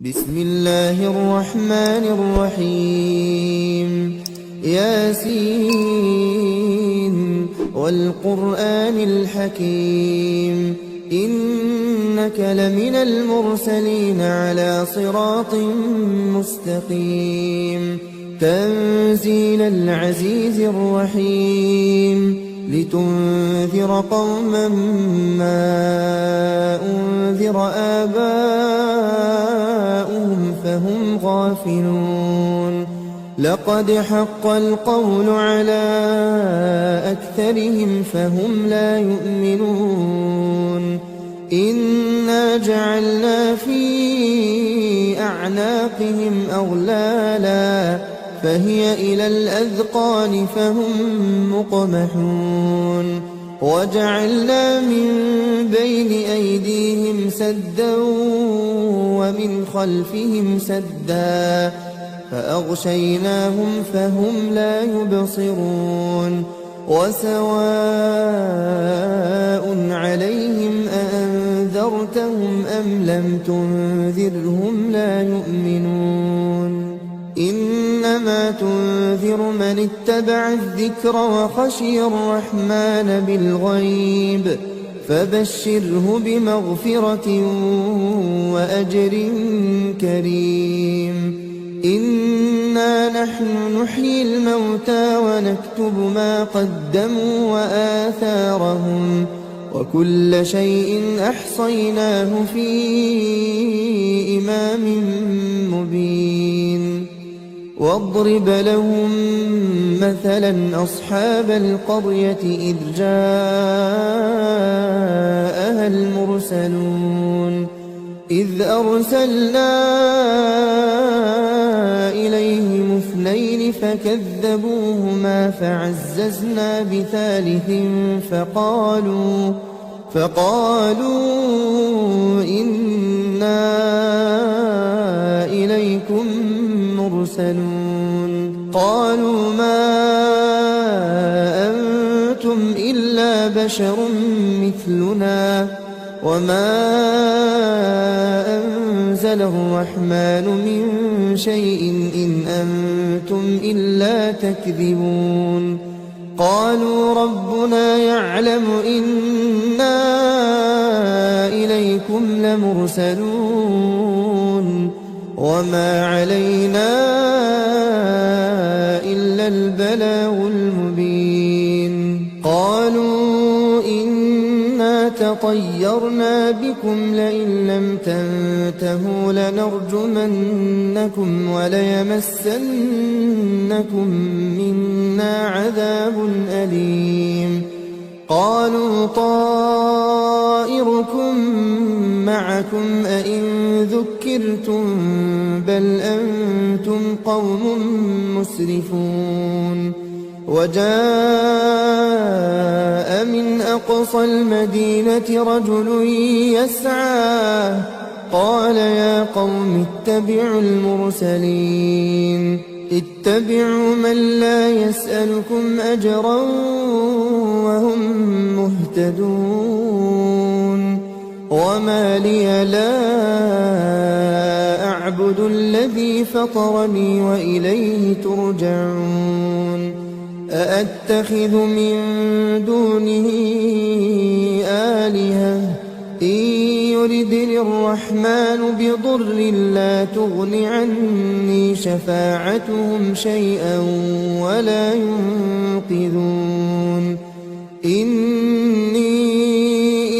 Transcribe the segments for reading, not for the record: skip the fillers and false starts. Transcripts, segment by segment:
بسم الله الرحمن الرحيم ياسين والقرآن الحكيم إنك لمن المرسلين على صراط مستقيم تنزيل العزيز الرحيم لتنذر قوما ما أنذر آباؤهم فهم غافلون لقد حق القول على أكثرهم فهم لا يؤمنون إنا جعلنا في أعناقهم أغلالا فهي إلى الأذقان فهم مقمحون وجعلنا من بين أيديهم سدا ومن خلفهم سدا فأغشيناهم فهم لا يبصرون وسواء عليهم أأنذرتهم أم لم تنذرهم لا يؤمنون إنما تنذر من اتبع الذكر وخشي الرحمن بالغيب فبشره بمغفرة وأجر كريم إنا نحن نحيي الموتى ونكتب ما قدموا وآثارهم وكل شيء أحصيناه في إمام مبين واضرب لهم مثلا أصحاب القرية إذ جاءها المرسلون إذ أرسلنا إليهم اثنين فكذبوهما فعززنا بثالث فقالوا إنا إليكم مرسلون قالوا ما أنتم إلا بشر مثلنا وما أنزل الرحمن من شيء إن أنتم إلا تكذبون قالوا ربنا يعلم إنا إليكم لمرسلون وما علينا إلا البلاغ المبين قالوا إنا تطيرنا بكم لئن لم تنتهوا لنرجمنكم وليمسنكم منا عذاب أليم قالوا طائركم معكم أئن ذكرتم بل أنتم قوم مسرفون وجاء من أقصى المدينة رجل يسعى قال يا قوم اتبعوا المرسلين اتبعوا من لا يسألكم أجرا وهم مهتدون وما لي لا أعبد الذي فطرني وإليه ترجعون أأتخذ من دونه آلهة إن يردني الرحمن بضر لا تغن عني شفاعتهم شيئا ولا ينقذون إني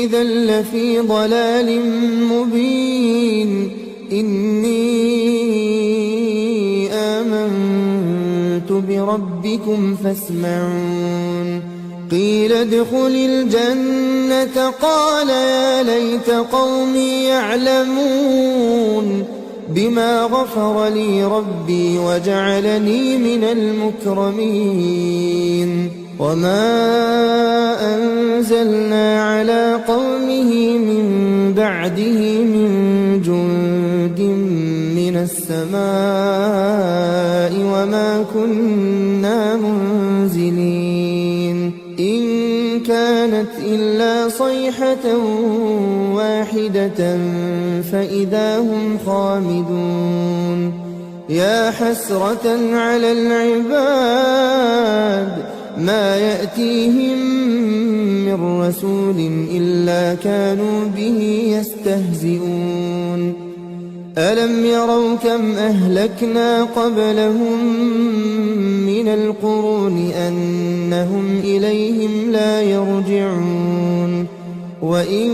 إذا لفي ضلال مبين إني آمنت بربكم فاسمعون قيل ادخل الجنة قال يا ليت قومي يعلمون بما غفر لي ربي وجعلني من المكرمين وما أنزلنا على قومه من بعده من جند من السماء وما كنا منزلين إن كانت إلا صيحة واحدة فإذا هم خامدون يا حسرة على العباد ما يأتيهم من رسول إلا كانوا به يستهزئون ألم يروا كم أهلكنا قبلهم من القرون أنهم إليهم لا يرجعون وإن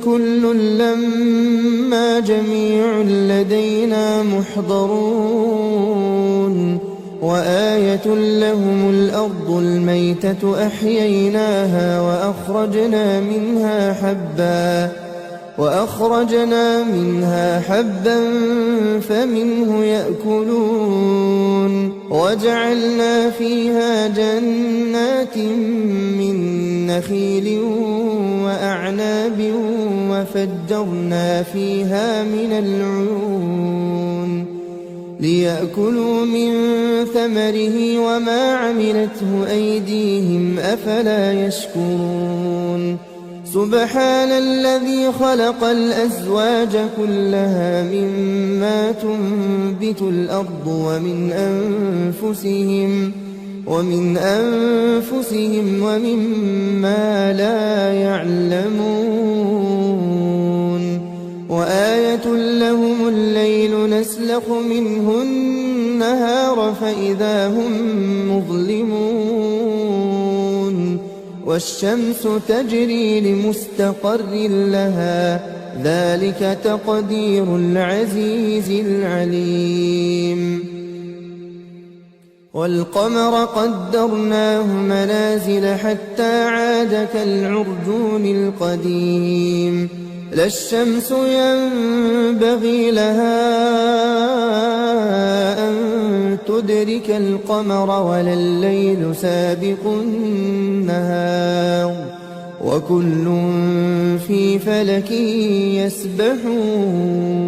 كل لما جميع لدينا محضرون وآية لهم الأرض الميتة أحييناها وأخرجنا منها حبا فمنه يأكلون وجعلنا فيها جنات من نخيل وأعناب وفجرنا فيها من العيون ليأكلوا من ثمره وما عملته أيديهم أفلا يشكرون سبحان الذي خلق الأزواج كلها مما تنبت الأرض ومن أنفسهم ومما لا يعلمون وآية لهم الليل نسلخ منه النهار فإذا هم مظلمون والشمس تجري لمستقر لها ذلك تقدير العزيز العليم والقمر قدرناه منازل حتى عاد كالعرجون القديم لا الشمس ينبغي لها أن تدرك القمر ولا الليل سابق النهار وكل في فلك يسبحون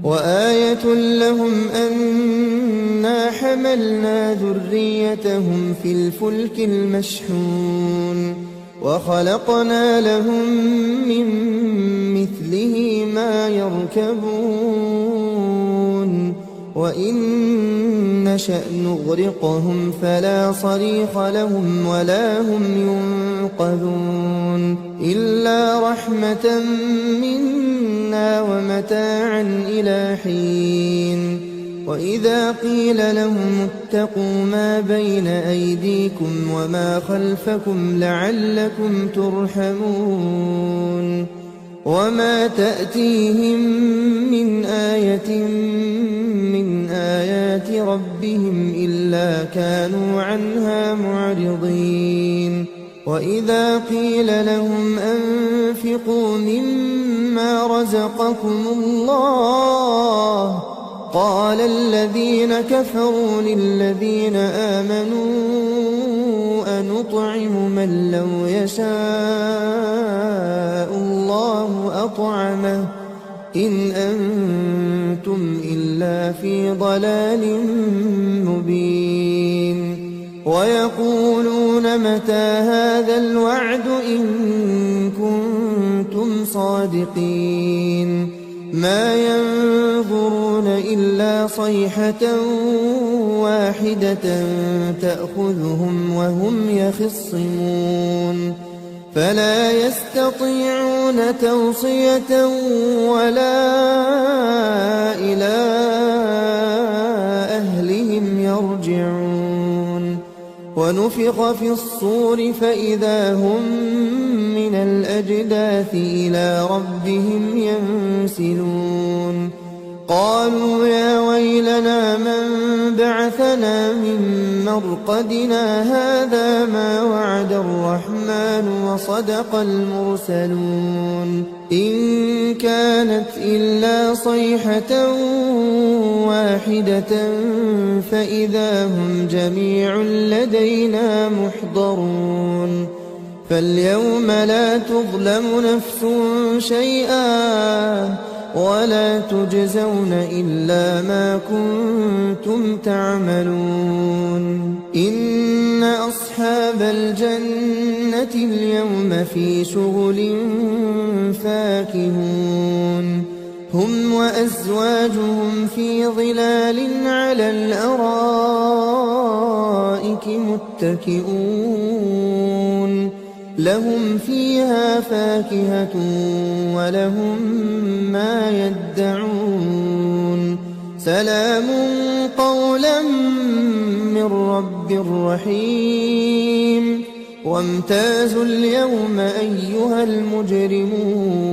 وآية لهم أنا حملنا ذريتهم في الفلك المشحون وخلقنا لهم من مثله ما يركبون وإن نشأ نغرقهم فلا صريخ لهم ولا هم ينقذون إلا رحمة منا ومتاعا إلى حين وإذا قيل لهم اتقوا ما بين أيديكم وما خلفكم لعلكم ترحمون وما تأتيهم من آية من آيات ربهم إلا كانوا عنها معرضين وإذا قيل لهم أنفقوا مما رزقكم الله قال الذين كفروا للذين آمنوا أنطعم من لو يشاء الله أطعمه إن أنتم إلا في ضلال مبين ويقولون متى هذا الوعد إن كنتم صادقين ما ينظرون إلا صيحة واحدة تأخذهم وهم يخصمون فلا يستطيعون توصية ولا إلى أهلهم يرجعون ونفخ في الصور فإذا هم من الأجداث إلى ربهم ينسلون قالوا يا ويلنا من بعثنا من مرقدنا هذا ما وعد الرحمن وصدق المرسلون إن كانت إلا صيحة واحدة فإذا هم جميع لدينا محضرون فاليوم لا تظلم نفس شيئا ولا تجزون إلا ما كنتم تعملون إن أصحاب الجنة اليوم في شغل فاكهون هم وأزواجهم في ظلال على الأرائك متكئون لهم فيها فاكهة ولهم ما يدعون سلام قولا من رب رحيم وامتازوا اليوم أيها المجرمون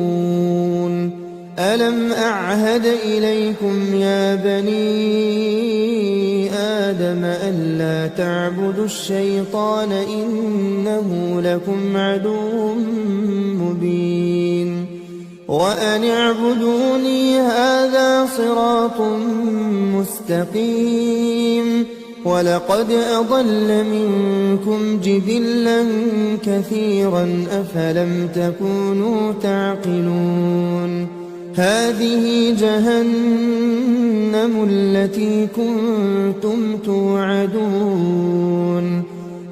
ألم أعهد إليكم يا بني آدم ألا تعبدوا الشيطان إنه لكم عدو مبين وأن اعبدوني هذا صراط مستقيم ولقد أضل منكم جبلا كثيرا أفلم تكونوا تعقلون هذه جهنم التي كنتم توعدون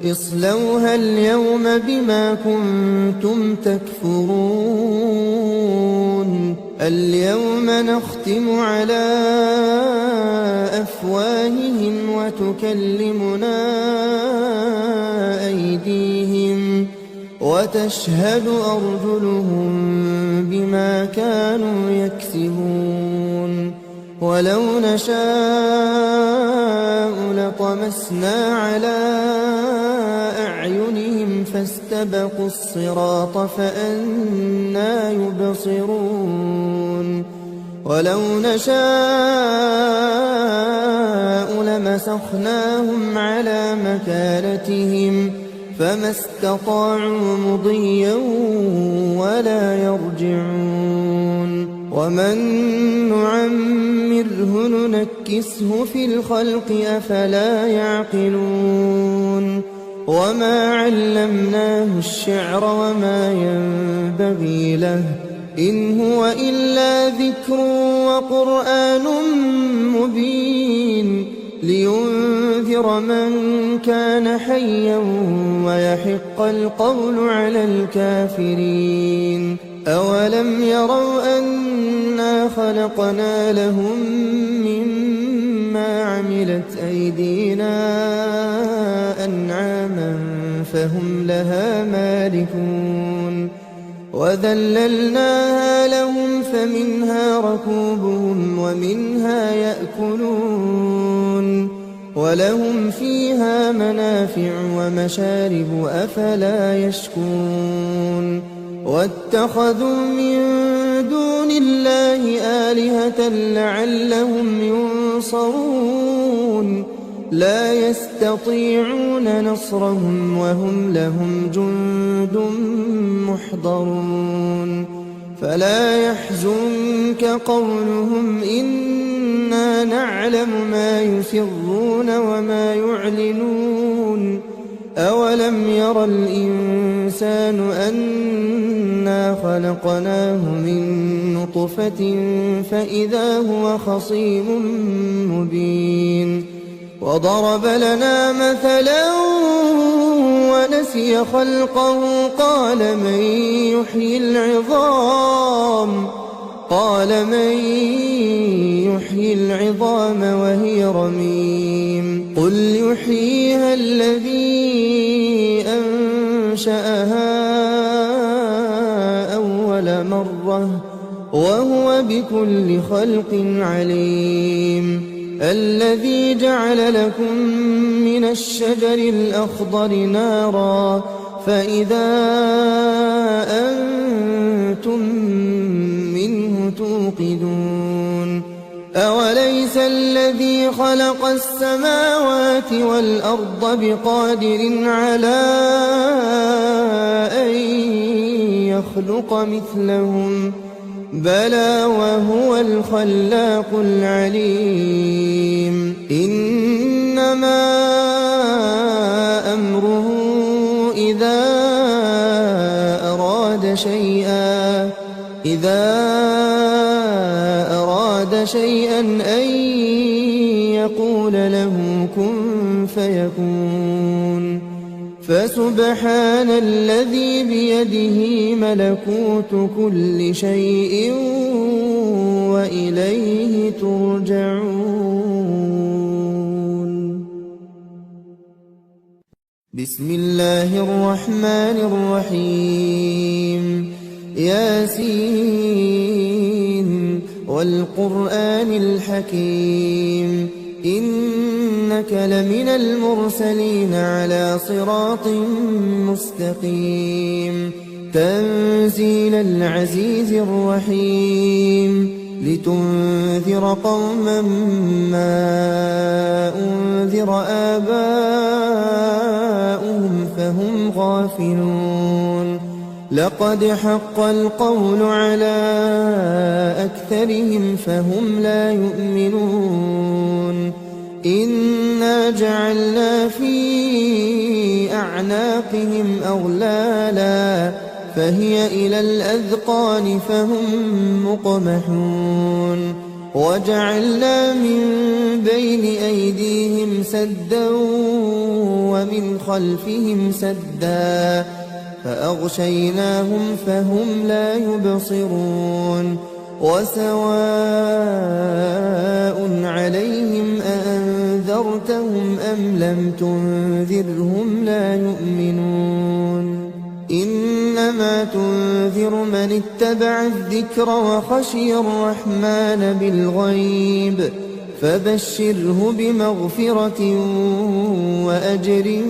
اصلوها اليوم بما كنتم تكفرون اليوم نختم على أفواههم وتكلمنا أيديهم وتشهد أرجلهم بما كانوا يكسبون ولو نشاء لطمسنا على أعينهم فاستبقوا الصراط فأنى يبصرون ولو نشاء لمسخناهم على مكانتهم فما استطاعوا مضيا ولا يرجعون ومن نعمره ننكسه في الخلق أفلا يعقلون وما علمناه الشعر وما ينبغي له إن هو إلا ذكر وقرآن مبين لينذر من كان حيا ويحق القول على الكافرين أولم يروا أنا خلقنا لهم مما عملت أيدينا أنعاما فهم لها مالكون وذللناها لهم فمنها ركوبهم ومنها يأكلون ولهم فيها منافع ومشارب أفلا يشكون واتخذوا من دون الله آلهة لعلهم ينصرون لا يستطيعون نصرهم وهم لهم جند محضرون فلا يحزنك قولهم إنا نعلم ما يسرون وما يعلنون أولم ير الإنسان أنا خلقناه من نطفة فإذا هو خصيم مبين وضرب لنا مثلا ونسي خلقه قال من يحيي العظام وهي رميم قل يحييها الذي أنشأها أول مرة وهو بكل خلق عليم الذي جعل لكم من الشجر الأخضر نارا فإذا أنتم منه توقدون أوليس الذي خلق السماوات والأرض بقادر على أن يخلق مثلهم بلى وهو الخلاق العليم إنما أمره إذا أراد أراد شيئا أن يقول له كن فيكون فسبحان الذي بيده ملكوت كل شيء وإليه ترجعون. بسم الله الرحمن الرحيم. ياسين والقرآن الحكيم إنك لمن المرسلين على صراط مستقيم تنزيل العزيز الرحيم لتنذر قوما ما أنذر آباؤهم فهم غافلون لقد حق القول على أكثرهم فهم لا يؤمنون إنا جعلنا في أعناقهم أغلالا فهي إلى الأذقان فهم مقمحون وجعلنا من بين أيديهم سدا ومن خلفهم سدا فأغشيناهم فهم لا يبصرون وسواء عليهم أأنذرتهم أم لم تنذرهم لا يؤمنون إنما تنذر من اتبع الذكر وخشي الرحمن بالغيب فبشره بمغفرة وأجر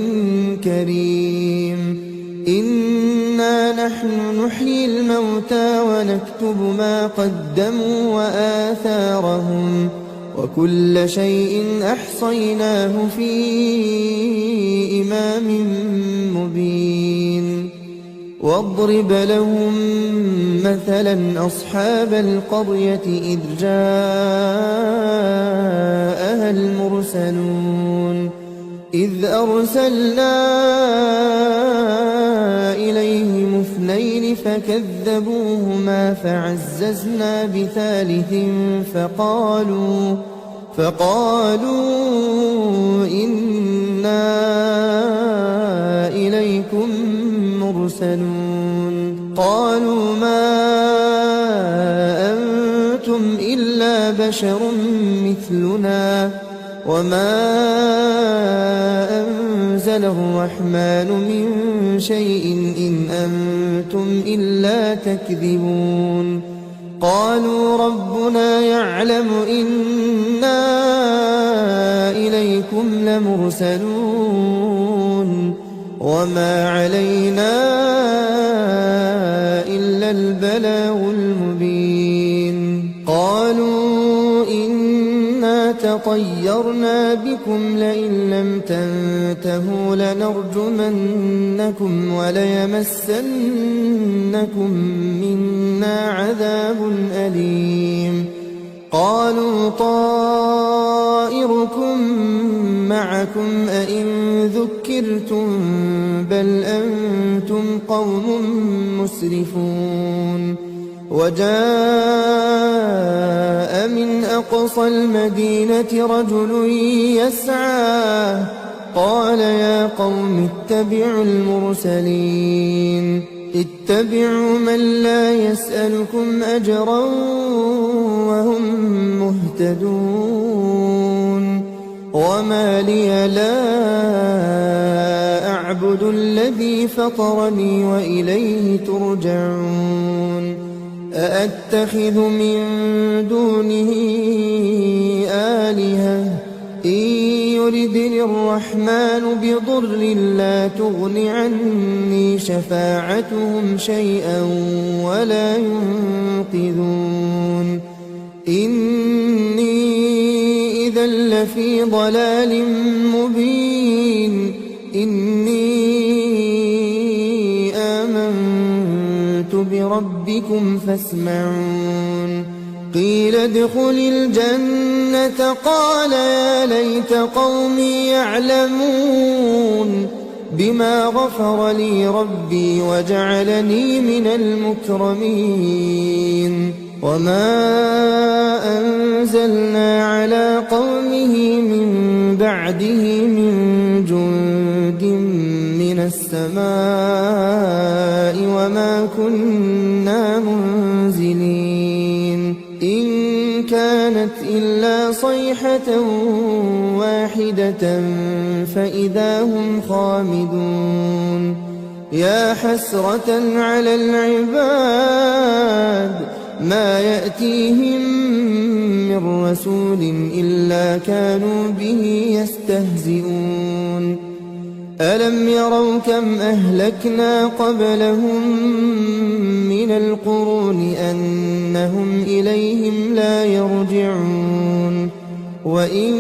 كريم إنا نحن نحيي الموتى ونكتب ما قدموا وآثارهم وكل شيء أحصيناه في إمام مبين واضرب لهم مثلا أصحاب القرية إذ جاءها المرسلون إذ أرسلنا إليهم اثنين فكذبوهما فعززنا بثالث فقالوا إنا إليكم مرسلون قالوا ما أنتم إلا بشر مثلنا وما أنزل الرحمن من شيء إن أنتم إلا تكذبون قالوا ربنا يعلم إنا إليكم لمرسلون وما علينا إلا البلاغ المبين قالوا إنا تطيرنا بكم لئن لم تنتهوا لنرجمنكم وليمسنكم منا عذاب أليم قالوا طائركم معكم أئن ذكرتم بل أنتم قوم مسرفون وجاء من أقصى المدينة رجل يسعى قال يا قوم اتبعوا المرسلين اتبعوا من لا يسألكم أجرا وهم مهتدون وما لي لا أعبد الذي فطرني وإليه ترجعون أأتخذ من دونه آلهة إن يردني الرحمن بضر لا تغن عني شفاعتهم شيئا ولا ينقذون إني إذا لفي ضلال مبين إني آمنت بربكم فاسمعون قيل ادخل الجنة قال يا ليت قومي يعلمون بما غفر لي ربي وجعلني من المكرمين وما أنزلنا على قومه من بعده من جند من السماء وما كنا منزلين إن كانت إلا صيحة واحدة فإذا هم خامدون يا حسرة على العباد ما يأتيهم من رسول إلا كانوا به يستهزئون ألم يروا كم أهلكنا قبلهم من القرون أنهم إليهم لا يرجعون وإن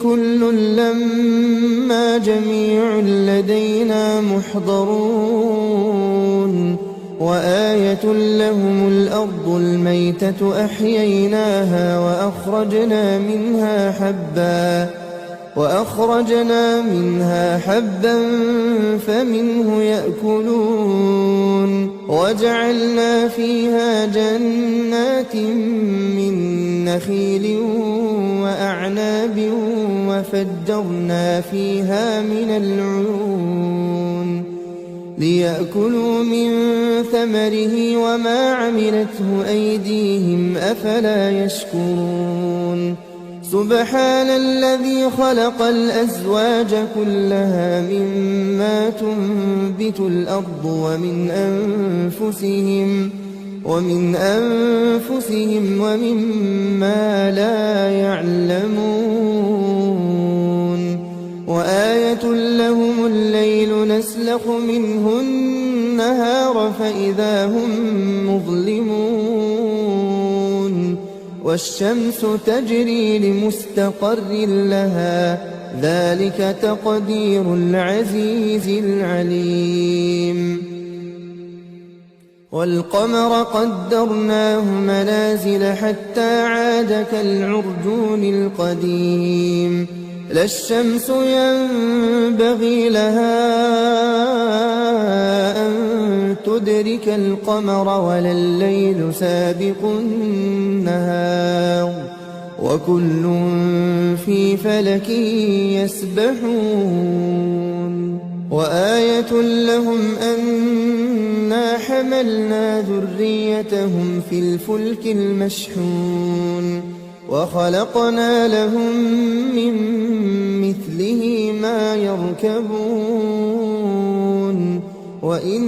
كل لما جميع لدينا محضرون وآية لهم الأرض الميتة أحييناها وأخرجنا منها حبا فمنه يأكلون وجعلنا فيها جنات من نخيل وأعناب وفجرنا فيها من العيون ليأكلوا من ثمره وما عملته أيديهم أفلا يشكرون سبحان الذي خلق الأزواج كلها مما تنبت الأرض ومن أنفسهم ومما لا يعلمون وآية لهم الليل نسلخ منه النهار فإذا هم مظلمون والشمس تجري لمستقر لها ذلك تقدير العزيز العليم والقمر قدرناه منازل حتى عاد كالعرجون القديم لا الشمس ينبغي لها أن تدرك القمر ولا الليل سابق النهار وكل في فلك يسبحون وآية لهم أنا حملنا ذريتهم في الفلك المشحون وخلقنا لهم من مثله ما يركبون وإن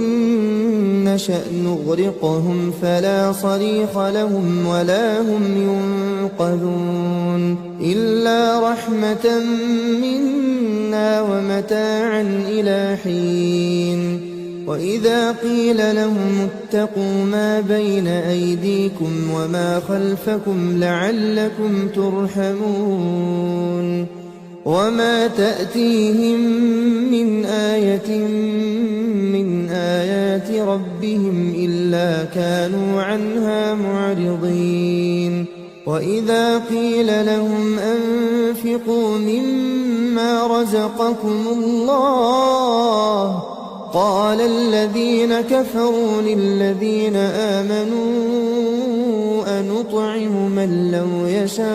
نشأ نغرقهم فلا صريخ لهم ولا هم ينقذون إلا رحمة منا ومتاعا إلى حين وإذا قيل لهم اتقوا ما بين أيديكم وما خلفكم لعلكم ترحمون وما تأتيهم من آية من آيات ربهم إلا كانوا عنها معرضين وإذا قيل لهم أنفقوا مما رزقكم الله قال الذين كفروا للذين آمنوا أنطعم من لو يشاء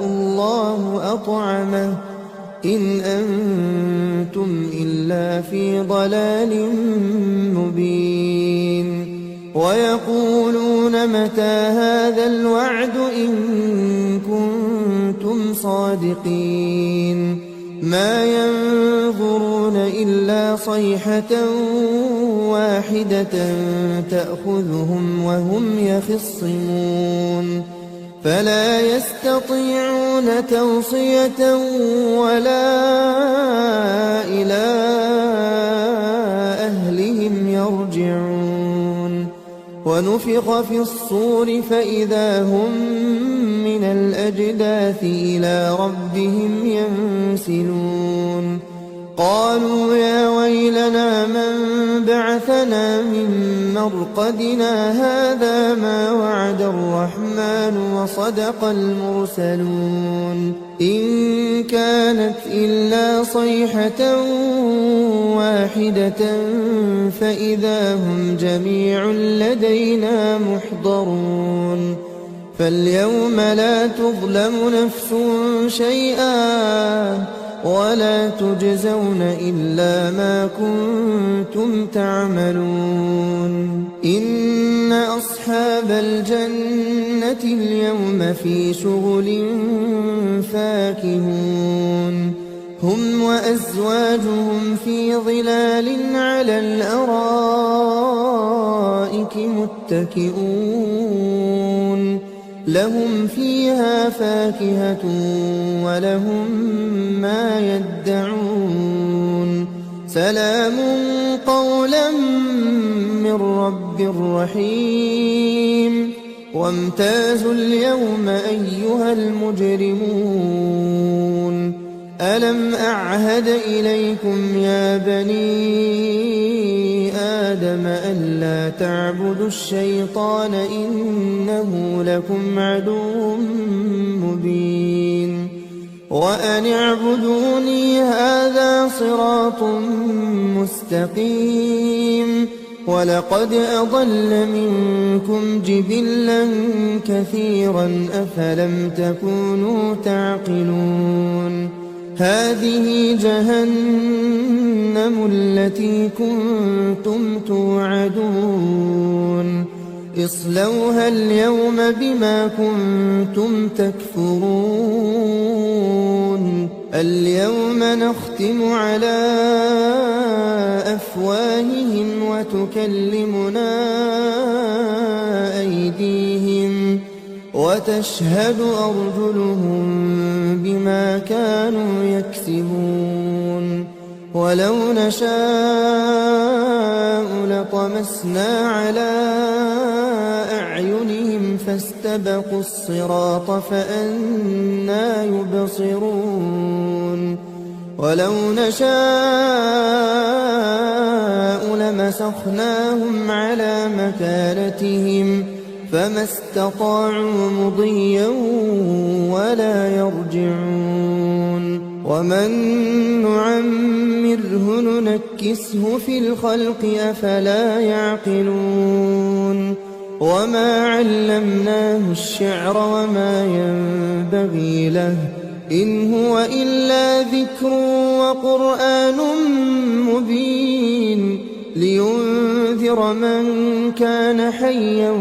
الله أطعمه إن أنتم إلا في ضلال مبين ويقولون متى هذا الوعد إن كنتم صادقين ما ينظرون إلا صيحة واحدة تأخذهم وهم يخصمون فلا يستطيعون توصية ولا إلى أهلهم يرجعون ونفخ في الصور فإذا هم من الأجداث إلى ربهم ينسلون قالوا يا ويلنا من بعثنا من مرقدنا هذا ما وعد الرحمن وصدق المرسلون إن كانت إلا صيحة واحدة فإذا هم جميع لدينا محضرون فاليوم لا تظلم نفس شيئا ولا تجزون إلا ما كنتم تعملون إن أصحاب الجنة اليوم في شغل فاكهون هم وأزواجهم في ظلال على الأرائك متكئون لهم فيها فاكهة ولهم ما يدعون سلام قولا من رب رحيم وامتازوا اليوم أيها المجرمون ألم أعهد إليكم يا بني آدم ألا تعبدوا الشيطان إنه لكم عدو مبين وأن اعبدوني هذا صراط مستقيم ولقد أضل منكم جبلا كثيرا أفلم تكونوا تعقلون هذه جهنم التي كنتم توعدون اصلوها اليوم بما كنتم تكفرون اليوم نختم على أفواههم وتكلمنا أيديهم وتشهد أرجلهم بما كانوا يكسبون ولو نشاء لطمسنا على أعينهم فاستبقوا الصراط فأنى يبصرون ولو نشاء لمسخناهم على مكانتهم فما استطاعوا مضيا ولا يرجعون ومن نعمره ننكسه في الخلق أفلا يعقلون وما علمناه الشعر وما ينبغي له إن هو إلا ذكر وقرآن مبين لينذر من كان حيا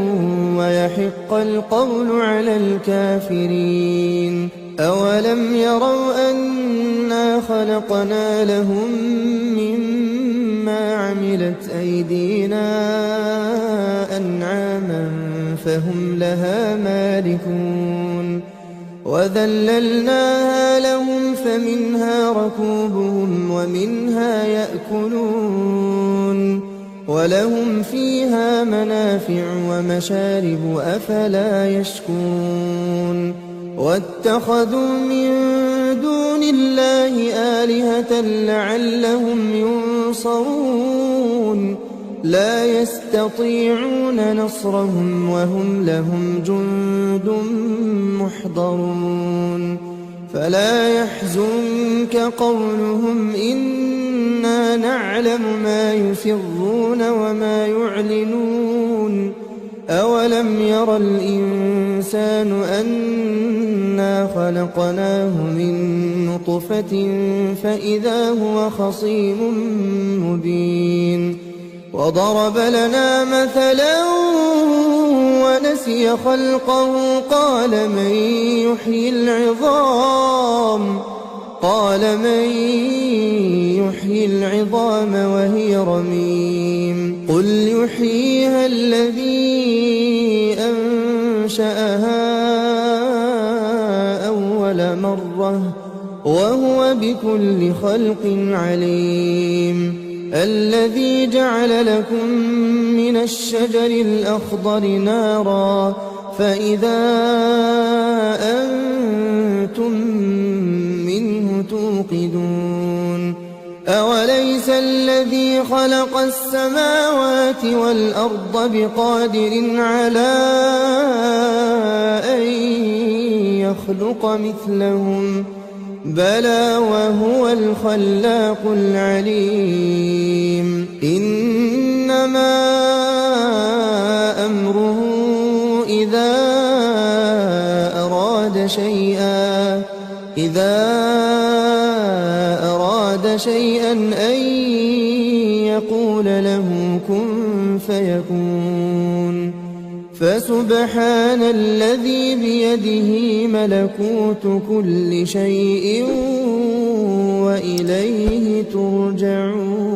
ويحق القول على الكافرين أولم يروا أنا خلقنا لهم مما عملت أيدينا أنعاما فهم لها مالكون وذللناها لهم فمنها ركوبهم ومنها يأكلون ولهم فيها منافع ومشارب أفلا يشكون واتخذوا من دون الله آلهة لعلهم ينصرون لا يستطيعون نصرهم وهم لهم جند محضرون فلا يحزنك قولهم إنا نعلم ما يسرون وما يعلنون أولم ير الإنسان أنا خلقناه من نطفة فإذا هو خصيم مبين وضرب لنا مثلا ونسي خلقه قال من يحيي العظام وهي رميم قل يحييها الذي أنشأها أول مرة وهو بكل خلق عليم الذي جعل لكم من الشجر الأخضر نارا فإذا أنتم منه توقدون الذي خلق السماوات والأرض بقادر على أن يخلق مثلهم بلى وهو الخلاق العليم إنما أمره إذا أراد شيئا أن يقول له كن فيكون فسبحان الذي بيده ملكوت كل شيء وإليه ترجعون